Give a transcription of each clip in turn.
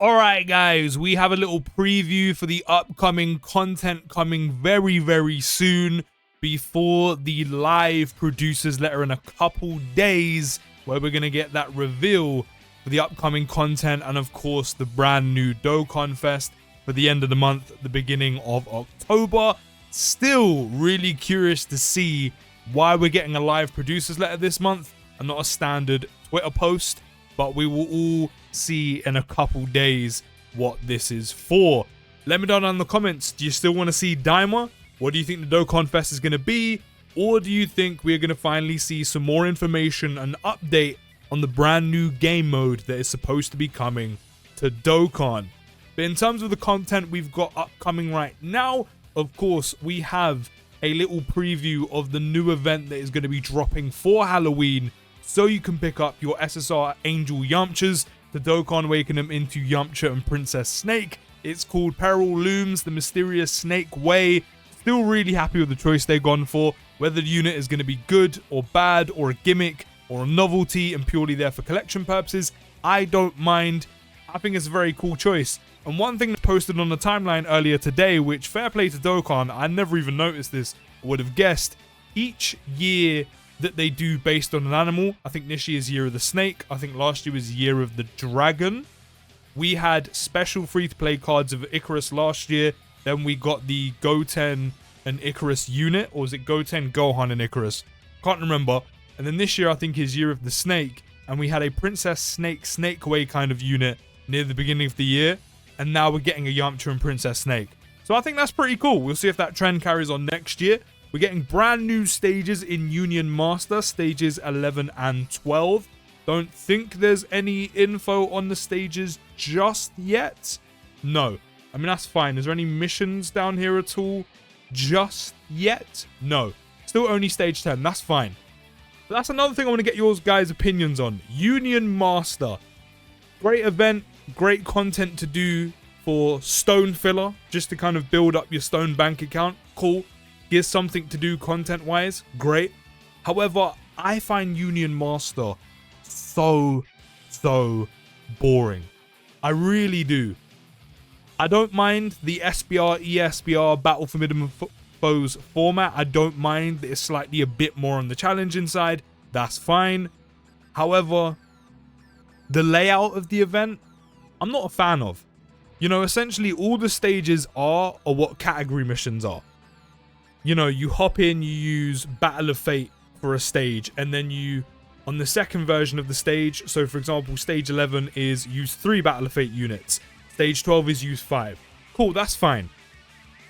Alright guys, we have a little preview for the upcoming content coming very soon before the live producers letter in a couple days, where we're going to get that reveal for the upcoming content and of course the brand new Dokkan Fest for the end of the month, the beginning of October. Still really curious to see why we're getting a live producers letter this month and not a standard Twitter post, but we will all see in a couple days what this is for. Let me know down in the comments, do you still want to see Daima? What do you think the Dokkan Fest is going to be? Or do you think we're going to finally see some more information and update on the brand new game mode that is supposed to be coming to Dokkan? But in terms of the content we've got upcoming right now, of course, we have a little preview of the new event that is going to be dropping for Halloween, so you can pick up your SSR Angel Yamchas, the Dokkan Awaken them into Yamcha and Princess Snake. It's called Peril Looms, the Mysterious Snake Way. Still really happy with the choice they've gone for. Whether the unit is going to be good or bad or a gimmick or a novelty and purely there for collection purposes, I don't mind. I think it's a very cool choice. And one thing posted on the timeline earlier today, which fair play to Dokkan, I never even noticed this, or would have guessed, each year that they do based on an animal. I think this year's Year of the Snake. I think last year was Year of the Dragon. We had special free-to-play cards of Icarus last year. Then we got the Goten and Icarus unit. Or was it Goten, Gohan, and Icarus? Can't remember. And then this year I think is Year of the Snake. And we had a Princess Snake, Snake Way kind of unit near the beginning of the year. And now we're getting a Yamcha and Princess Snake. So I think that's pretty cool. We'll see if that trend carries on next year. We're getting brand new stages in Union Master, stages 11 and 12. Don't think there's any info on the stages just yet. No. I mean, that's fine. Is there any missions down here at all just yet? No. Still only stage 10. That's fine. But that's another thing I want to get your guys' opinions on. Union Master. Great event. Great content to do for stone filler. Just to kind of build up your stone bank account. Cool. Gives something to do content-wise. Great. However, I find Union Master so boring. I really do. I don't mind the SBR, ESBR, Battle for Minimum Foes format. I don't mind that it's slightly a bit more on the challenging side. That's fine. However, the layout of the event, I'm not a fan of. You know, essentially all the stages are what category missions are. You know, you hop in, you use Battle of Fate for a stage, and then you, on the second version of the stage, so for example, stage 11 is use 3 Battle of Fate units. Stage 12 is use 5. Cool, that's fine.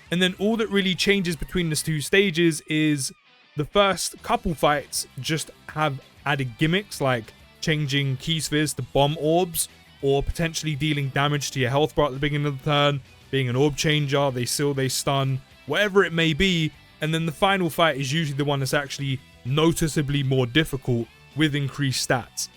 And then all that really changes between the two stages is the first couple fights just have added gimmicks like changing key spheres to bomb orbs, or potentially dealing damage to your health bar at the beginning of the turn, being an orb changer, they seal, they stun, whatever it may be. And then the final fight is usually the one that's actually noticeably more difficult with increased stats.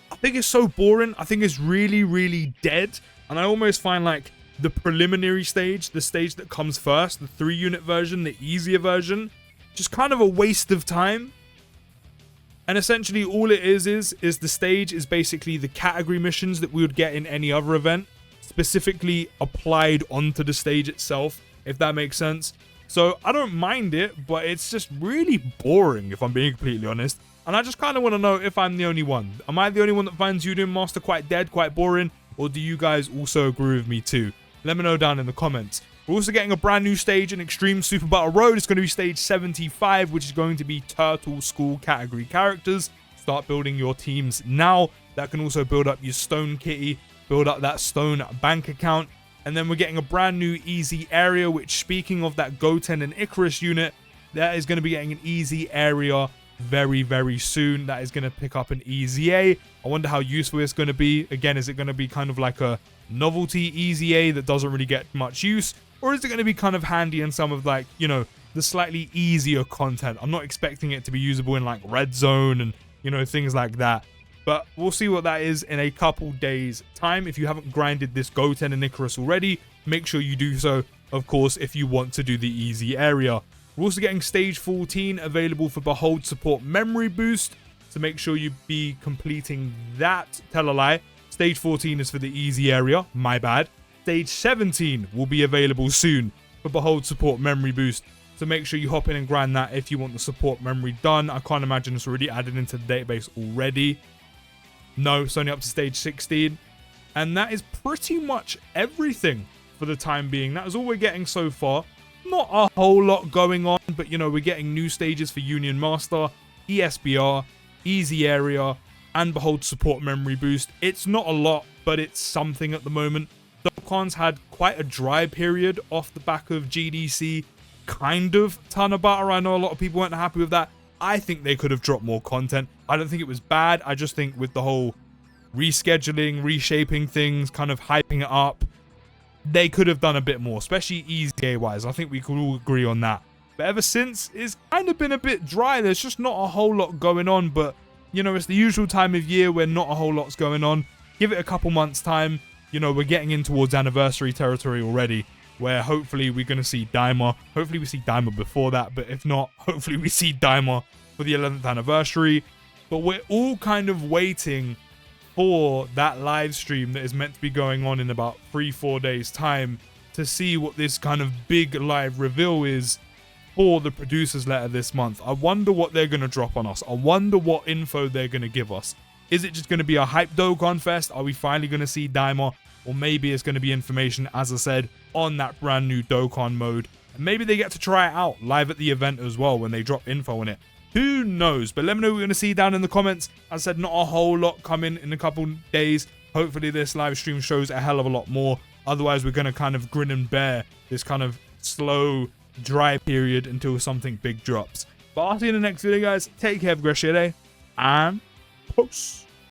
I think it's so boring. I think it's really dead. And I almost find like the preliminary stage, the stage that comes first, the 3-unit version, the easier version, just kind of a waste of time. And essentially all it is the stage is basically the category missions that we would get in any other event, specifically applied onto the stage itself, if that makes sense. So I don't mind it, but it's just really boring if I'm being completely honest. And I just kind of want to know if I'm the only one. Am I the only one that finds Union Master quite dead, quite boring? Or do you guys also agree with me too? Let me know down in the comments. We're also getting a brand new stage in Extreme Super Battle Road. It's going to be stage 75, which is going to be Turtle School category characters. Start building your teams now. That can also build up your Stone Kitty, build up that Stone bank account. And then we're getting a brand new easy area, which, speaking of that Goten and Icarus unit, that is going to be getting an easy area very soon. That is going to pick up an easy A. I wonder how useful it's going to be. Again, is it going to be kind of like a novelty easy A that doesn't really get much use? Or is it going to be kind of handy in some of, like, you know, the slightly easier content? I'm not expecting it to be usable in like Red Zone and, you know, things like that. But we'll see what that is in a couple days time. If you haven't grinded this Goten and Icarus already, make sure you do so, of course, if you want to do the easy area. We're also getting stage 14 available for Behold support memory boost. So make sure you be completing that. Tell a lie. Stage 14 is for the easy area, my bad. Stage 17 will be available soon for Behold Support Memory Boost. So make sure you hop in and grind that if you want the support memory done. I can't imagine it's already added into the database already. No, it's only up to stage 16. And that is pretty much everything for the time being. That is all we're getting so far. Not a whole lot going on, but you know, we're getting new stages for Union Master, ESBR, Easy Area, and Behold Support Memory Boost. It's not a lot, but it's something at the moment. Dokkan's had quite a dry period off the back of GDC. Kind of ton of butter. I know a lot of people weren't happy with that. I think they could have dropped more content. I don't think it was bad. I just think with the whole rescheduling, reshaping things, kind of hyping it up, they could have done a bit more, especially EZA wise. I think we could all agree on that. But ever since, it's kind of been a bit dry. There's just not a whole lot going on. But, you know, it's the usual time of year where not a whole lot's going on. Give it a couple months' time. You know, we're getting in towards anniversary territory already, where hopefully we're going to see Daima. Hopefully we see Daima before that. But if not, hopefully we see Daima for the 11th anniversary. But we're all kind of waiting for that live stream that is meant to be going on in about 3-4 days time to see what this kind of big live reveal is for the producers letter this month. I wonder what they're going to drop on us. I wonder what info they're going to give us. Is it just going to be a hype Dokkan fest? Are we finally going to see Daima? Or maybe it's going to be information, as I said, on that brand new Dokkan mode. And maybe they get to try it out live at the event as well when they drop info on it. Who knows? But let me know what we're going to see down in the comments. As I said, not a whole lot coming in a couple days. Hopefully this live stream shows a hell of a lot more. Otherwise, we're going to kind of grin and bear this kind of slow, dry period until something big drops. But I'll see you in the next video, guys. Take care, have a great day, and peace.